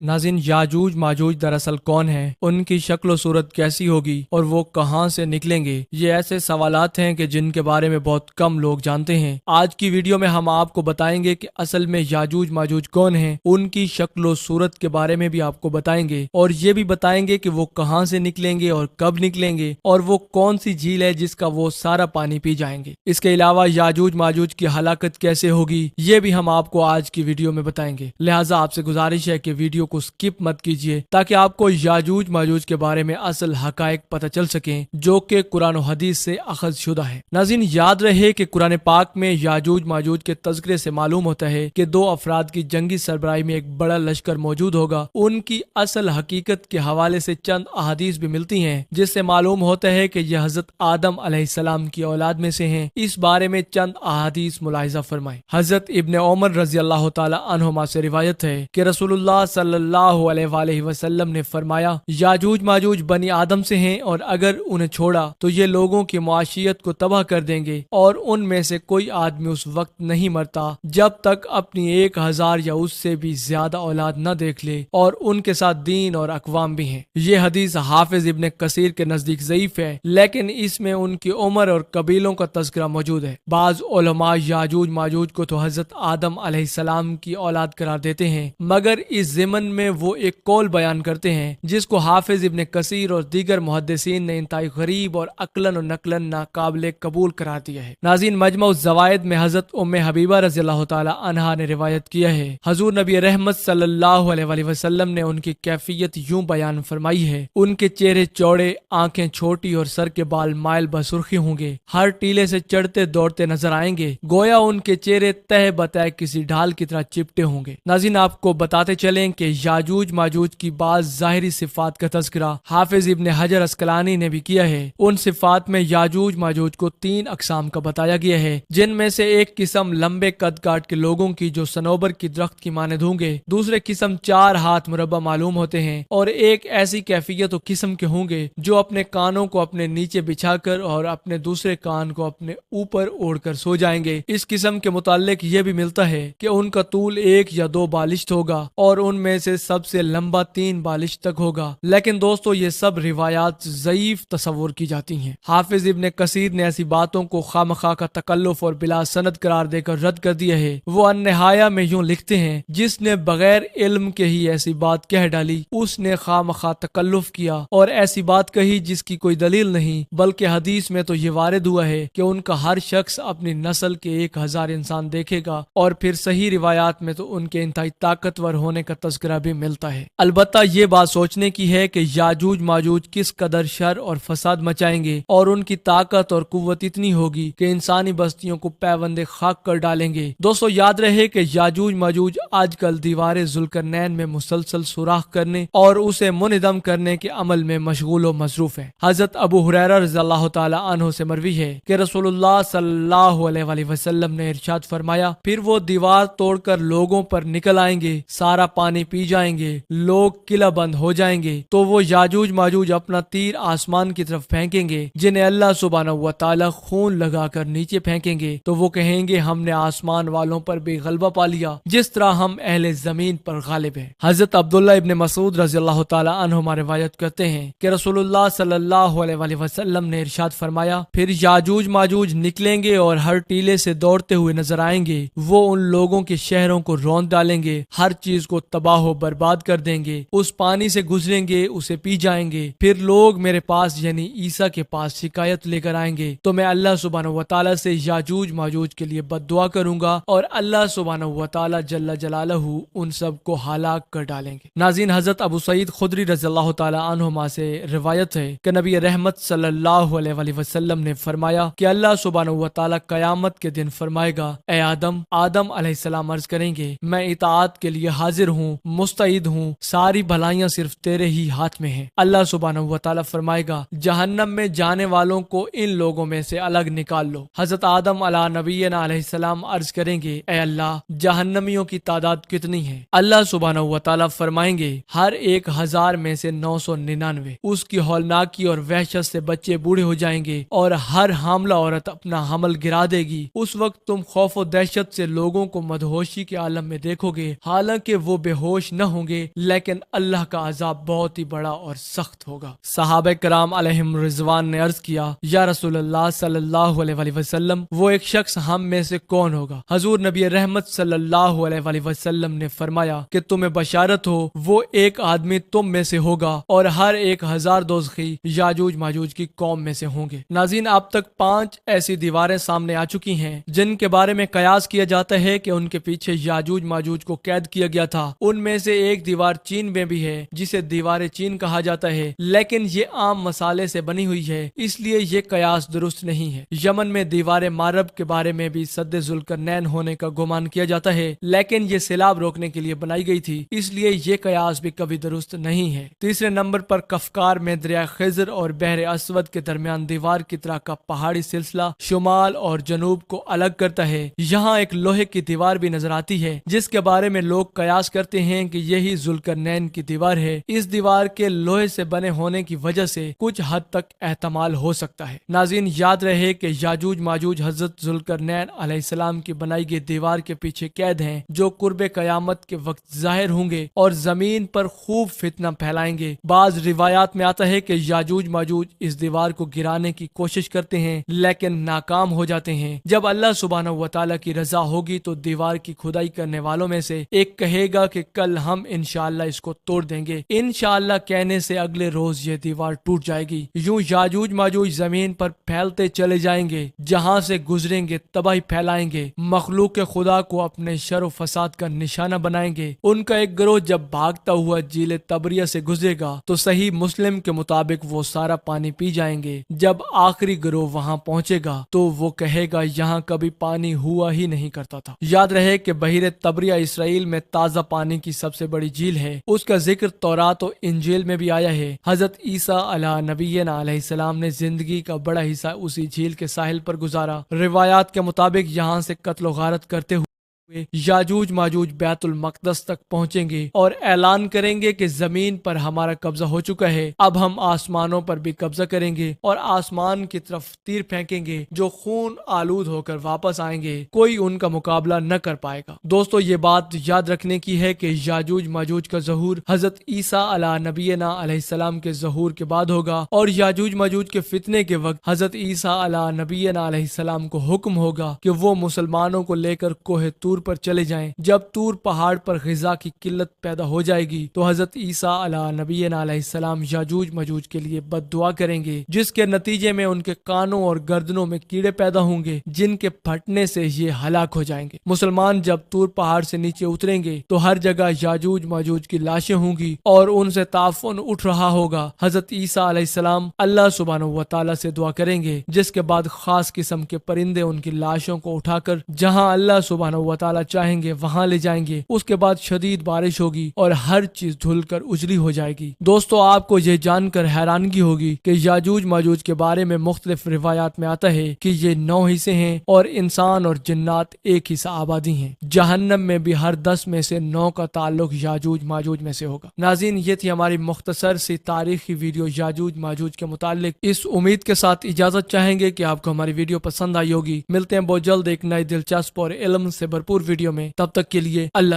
ناظرین، یاجوج ماجوج دراصل کون ہیں، ان کی شکل و صورت کیسی ہوگی اور وہ کہاں سے نکلیں گے، یہ ایسے سوالات ہیں کہ جن کے بارے میں بہت کم لوگ جانتے ہیں۔ آج کی ویڈیو میں ہم آپ کو بتائیں گے کہ اصل میں یاجوج ماجوج کون ہیں، ان کی شکل و صورت کے بارے میں بھی آپ کو بتائیں گے، اور یہ بھی بتائیں گے کہ وہ کہاں سے نکلیں گے اور کب نکلیں گے، اور وہ کون سی جھیل ہے جس کا وہ سارا پانی پی جائیں گے۔ اس کے علاوہ یاجوج ماجوج کی ہلاکت کیسے ہوگی، یہ بھی ہم آپ کو آج کی ویڈیو میں بتائیں گے۔ لہٰذا آپ سے گزارش ہے کہ ویڈیو کو سکپ مت کیجیے تاکہ آپ کو یاجوج ماجوج کے بارے میں اصل حقائق پتہ چل سکیں جو کہ قرآن و حدیث سے اخذ شدہ ہے۔ ناظرین، یاد رہے کہ قرآن پاک میں یاجوج ماجوج کے تذکرے سے معلوم ہوتا ہے کہ دو افراد کی جنگی سربراہی میں ایک بڑا لشکر موجود ہوگا۔ ان کی اصل حقیقت کے حوالے سے چند احادیث بھی ملتی ہیں جس سے معلوم ہوتا ہے کہ یہ حضرت آدم علیہ السلام کی اولاد میں سے ہیں۔ اس بارے میں چند احادیث ملاحظہ فرمائیں۔ حضرت ابن عمر رضی اللہ تعالی عنہما سے روایت ہے کہ رسول اللہ صلی اللہ علیہ وآلہ وسلم نے فرمایا، یاجوج ماجوج بنی آدم سے ہیں، اور اگر انہیں چھوڑا تو یہ لوگوں کی معاشیت کو تباہ کر دیں گے، اور ان میں سے کوئی آدمی اس وقت نہیں مرتا جب تک اپنی 1000 یا اس سے بھی زیادہ اولاد نہ دیکھ لے، اور ان کے ساتھ دین اور اقوام بھی ہیں۔ یہ حدیث حافظ ابن کثیر کے نزدیک ضعیف ہے، لیکن اس میں ان کی عمر اور قبیلوں کا تذکرہ موجود ہے۔ بعض علماء یاجوج ماجوج کو تو حضرت آدم علیہ السلام کی اولاد قرار دیتے ہیں، مگر اس ضمن میں وہ ایک قول بیان کرتے ہیں جس کو حافظ ابن کثیر اور دیگر محدثین نے انتہائی غریب اور عقلاً و نقلاً ناقابل قبول قرار دیا ہے۔ ناظرین، مجمع الزوائد میں حضرت ام حبیبہ رضی اللہ تعالی عنہا نے روایت کیا ہے، حضور نبی رحمت صلی اللہ علیہ وآلہ وسلم نے ان کی کیفیت یوں بیان فرمائی ہے، ان کے چہرے چوڑے، آنکھیں چھوٹی اور سر کے بال مائل بسرخی ہوں گے، ہر ٹیلے سے چڑھتے دوڑتے نظر آئیں گے، گویا ان کے چہرے تہ بتہ کسی ڈھال کی طرح چپٹے ہوں گے۔ ناظرین، آپ کو بتاتے چلیں کہ یاجوج ماجوج کی بعض ظاہری صفات کا تذکرہ حافظ ابن حجر عسقلانی نے بھی کیا ہے۔ ان صفات میں یاجوج ماجوج کو 3 اقسام کا بتایا گیا ہے، جن میں سے ایک قسم لمبے قد کاٹ کے لوگوں کی جو صنوبر کی درخت کی مانند ہوں گے، دوسرے قسم 4 ہاتھ مربع معلوم ہوتے ہیں، اور ایک ایسی کیفیت و قسم کے ہوں گے جو اپنے کانوں کو اپنے نیچے بچھا کر اور اپنے دوسرے کان کو اپنے اوپر اوڑھ کر سو جائیں گے۔ اس قسم کے متعلق یہ بھی ملتا ہے کہ ان کا طول 1 یا 2 بالشت ہوگا، اور ان میں سے سب سے لمبا 3 بالشت تک ہوگا۔ لیکن دوستو، یہ سب روایات ضعیف تصور کی جاتی ہیں۔ حافظ ابن کثیر نے ایسی باتوں کو خواہ کا تکلف اور بلا سند قرار دے کر رد کر دیا ہے۔ وہ النہایہ میں یوں لکھتے ہیں، جس نے بغیر علم کے ہی ایسی بات کہہ ڈالی، اس نے خواہ تکلف کیا اور ایسی بات کہی جس کی کوئی دلیل نہیں، بلکہ حدیث میں تو یہ وارد ہوا ہے کہ ان کا ہر شخص اپنی نسل کے 1000 انسان دیکھے گا، اور پھر صحیح روایات میں تو ان کے انتہائی طاقتور ہونے کا تذکرہ بھی ملتا ہے۔ البتہ یہ بات سوچنے کی ہے کہ یاجوج ماجوج کس قدر شر اور فساد مچائیں گے، اور ان کی طاقت اور قوت اتنی ہوگی کہ انسانی بستیوں کو پیوند خاک کر ڈالیں گے۔ دوستو، یاد رہے کہ یاجوج ماجوج آج کل دیوار ذوالقرنین میں مسلسل سوراخ کرنے اور اسے منہدم کرنے کے عمل میں مشغول و مصروف ہیں۔ حضرت ابو ہریرہ رضی اللہ تعالی عنہ سے مروی ہے کہ رسول اللہ صلی اللہ علیہ وآلہ وسلم نے ارشاد فرمایا، پھر وہ دیوار توڑ کر لوگوں پر نکل آئیں گے، سارا پانی پی جائیں گے، لوگ قلعہ بند ہو جائیں گے، تو وہ یاجوج ماجوج اپنا تیر آسمان کی طرف پھینکیں گے، جنہیں اللہ سبحانہ و تعالی خون لگا کر نیچے پھینکیں گے، تو وہ کہیں گے، ہم نے آسمان والوں پر بھی غلبہ پا لیا جس طرح ہم اہل زمین پر غالب ہیں۔ حضرت عبداللہ ابن مسعود رضی اللہ تعالی عنہما روایت کرتے ہیں کہ رسول اللہ صلی اللہ علیہ وآلہ وسلم نے ارشاد فرمایا، پھر یاجوج ماجوج نکلیں گے اور ہر ٹیلے سے دوڑتے ہوئے نظر آئیں گے، وہ ان لوگوں کے شہروں کو روند ڈالیں گے، ہر چیز کو تباہ و برباد کر دیں گے، اس پانی سے گزریں گے، اسے پی جائیں گے، پھر لوگ میرے پاس یعنی عیسیٰ کے پاس شکایت لے کر آئیں گے، تو میں اللہ سبحانہ و تعالی سے یاجوج ماجوج کے لیے بد دعا کروں گا، اور اللہ سبحانہ و تعالی جل جلالہ ان سب کو ہلاک کر ڈالیں گے۔ ناظرین، حضرت ابو سعید خدری رضی اللہ تعالی عنہما سے روایت ہے کہ نبی رحمت صلی اللہ علیہ وآلہ وسلم نے فرمایا کہ اللہ سبحانہ و تعالی قیامت کے دن فرمائے گا، اے آدم علیہ السلام عرض کریں گے، میں اطاعت کے لیے حاضر ہوں، مستعد ہوں، ساری بھلائیاں صرف تیرے ہی ہاتھ میں ہیں۔ اللہ سبحانہ و تعالی فرمائے گا، جہنم میں جانے والوں کو ان لوگوں میں سے الگ نکال لو۔ حضرت آدم علیہ نبینا علیہ السلام عرض کریں گے، اے اللہ، جہنمیوں کی تعداد کتنی ہے؟ اللہ سبحانہ و تعالی فرمائیں گے، ہر 1000 میں سے 999۔ اس کی ہولناکی اور وحشت سے بچے بوڑھے ہو جائیں گے، اور ہر حاملہ عورت اپنا حمل گرا دے گی۔ اس وقت تم خوف و دہشت سے لوگوں کو مدہوشی کے عالم میں دیکھو گے، حالانکہ وہ بے ہوش فراموش نہ ہوں گے، لیکن اللہ کا عذاب بہت ہی بڑا اور سخت ہوگا۔ صحابہ کرام علیہم رضوان نے عرض کیا، یا رسول اللہ صلی اللہ علیہ وسلم، وہ ایک شخص ہم میں سے کون ہوگا؟ حضور نبی رحمت صلی اللہ علیہ وسلم نے فرمایا کہ تمہیں بشارت ہو، وہ ایک آدمی تم میں سے ہوگا اور ہر ایک 1000 دوزخی یاجوج ماجوج کی قوم میں سے ہوں گے۔ ناظرین، اب تک 5 ایسی دیواریں سامنے آ چکی ہیں جن کے بارے میں قیاس کیا جاتا ہے کہ ان کے پیچھے یاجوج ماجوج کو قید کیا گیا تھا۔ ان میں سے ایک دیوار چین میں بھی ہے جسے دیوار چین کہا جاتا ہے، لیکن یہ عام مسالے سے بنی ہوئی ہے، اس لیے یہ قیاس درست نہیں ہے۔ یمن میں دیوار مارب کے بارے میں بھی سد ذوالقرنین ہونے کا گمان کیا جاتا ہے، لیکن یہ سیلاب روکنے کے لیے بنائی گئی تھی، اس لیے یہ قیاس بھی کبھی درست نہیں ہے۔ تیسرے نمبر پر کفکار میں دریا خضر اور بحر اسود کے درمیان دیوار کی طرح کا پہاڑی سلسلہ شمال اور جنوب کو الگ کرتا ہے۔ یہاں ایک لوہے کی دیوار بھی نظر آتی ہے جس کے بارے میں لوگ قیاس کرتے ہیں کہ یہی ذوالقرنین کی دیوار ہے۔ اس دیوار کے لوہے سے بنے ہونے کی وجہ سے کچھ حد تک احتمال ہو سکتا ہے۔ ناظرین، یاد رہے کہ یاجوج ماجوج حضرت ذوالقرنین علیہ السلام کی بنائی گئی دیوار کے پیچھے قید ہیں، جو قرب قیامت کے وقت ظاہر ہوں گے اور زمین پر خوب فتنہ پھیلائیں گے۔ بعض روایات میں آتا ہے کہ یاجوج ماجوج اس دیوار کو گرانے کی کوشش کرتے ہیں لیکن ناکام ہو جاتے ہیں۔ جب اللہ سبحانہ و تعالیٰ کی رضا ہوگی تو دیوار کی کھدائی کرنے والوں میں سے ایک کہے گا کہ کل ہم انشاءاللہ اس کو توڑ دیں گے۔ انشاءاللہ کہنے سے اگلے روز یہ دیوار ٹوٹ جائے گی۔ یوں یاجوج ماجوج زمین پر پھیلتے چلے جائیں گے، جہاں سے گزریں گے تباہی پھیلائیں گے، مخلوق خدا کو اپنے شر و فساد کا نشانہ بنائیں گے۔ ان کا ایک گروہ جب بھاگتا ہوا جھیل تبریہ سے گزرے گا تو صحیح مسلم کے مطابق وہ سارا پانی پی جائیں گے۔ جب آخری گروہ وہاں پہنچے گا تو وہ کہے گا یہاں کبھی پانی ہوا ہی نہیں کرتا تھا۔ یاد رہے کہ بحیرہ تبریہ اسرائیل میں تازہ پانی کی سب سے بڑی جھیل ہے۔ اس کا ذکر تورات و انجیل میں بھی آیا ہے۔ حضرت عیسیٰ علیہ نبینا علیہ السلام نے زندگی کا بڑا حصہ اسی جھیل کے ساحل پر گزارا۔ روایات کے مطابق یہاں سے قتل و غارت کرتے ہوئے یاجوج ماجوج بیت المقدس تک پہنچیں گے اور اعلان کریں گے کہ زمین پر ہمارا قبضہ ہو چکا ہے، اب ہم آسمانوں پر بھی قبضہ کریں گے اور آسمان کی طرف تیر پھینکیں گے جو خون آلود ہو کر واپس آئیں گے، کوئی ان کا مقابلہ نہ کر پائے گا۔ دوستو، یہ بات یاد رکھنے کی ہے کہ یاجوج ماجوج کا ظہور حضرت عیسیٰ علیہ نبینا علیہ السلام کے ظہور کے بعد ہوگا، اور یاجوج ماجوج کے فتنے کے وقت حضرت عیسیٰ علیہ نبینا علیہ السلام کو حکم ہوگا کہ وہ مسلمانوں کو لے کر کوہ طور پر چلے جائیں۔ جب طور پہاڑ پر غذا کی قلت پیدا ہو جائے گی تو حضرت عیسیٰ علیہ نبینا علیہ السلام یاجوج ماجوج کے لیے بد دعا کریں گے، جس کے نتیجے میں ان کے کانوں اور گردنوں میں کیڑے پیدا ہوں گے جن کے پھٹنے سے یہ ہلاک ہو جائیں گے۔ مسلمان جب طور پہاڑ سے نیچے اتریں گے تو ہر جگہ یاجوج ماجوج کی لاشیں ہوں گی اور ان سے تعفن اٹھ رہا ہوگا۔ حضرت عیسیٰ علیہ السلام اللہ سبحانہ و تعالیٰ سے دعا کریں گے، جس کے بعد خاص قسم کے پرندے ان کی لاشوں کو اٹھا کر جہاں اللہ سبحانہ و تعالیٰ چاہیں گے وہاں لے جائیں گے۔ اس کے بعد شدید بارش ہوگی اور ہر چیز دھل کر اجلی ہو جائے گی۔ دوستو، آپ کو یہ جان کر حیرانگی ہوگی کہ یاجوج ماجوج کے بارے میں مختلف روایات میں آتا ہے کہ یہ 9 حصے ہیں اور انسان اور جنات ایک حصہ آبادی ہیں۔ جہنم میں بھی ہر 10 میں سے 9 کا تعلق یاجوج ماجوج میں سے ہوگا۔ ناظرین، یہ تھی ہماری مختصر سی تاریخی ویڈیو یاجوج ماجوج کے متعلق۔ اس امید کے ساتھ اجازت چاہیں گے کہ آپ کو ہماری ویڈیو پسند آئی ہوگی۔ ملتے ہیں بہت جلد ایک نئی دلچسپ اور علم سے بھرپور ویڈیو میں، تب تک کے لیے اللہ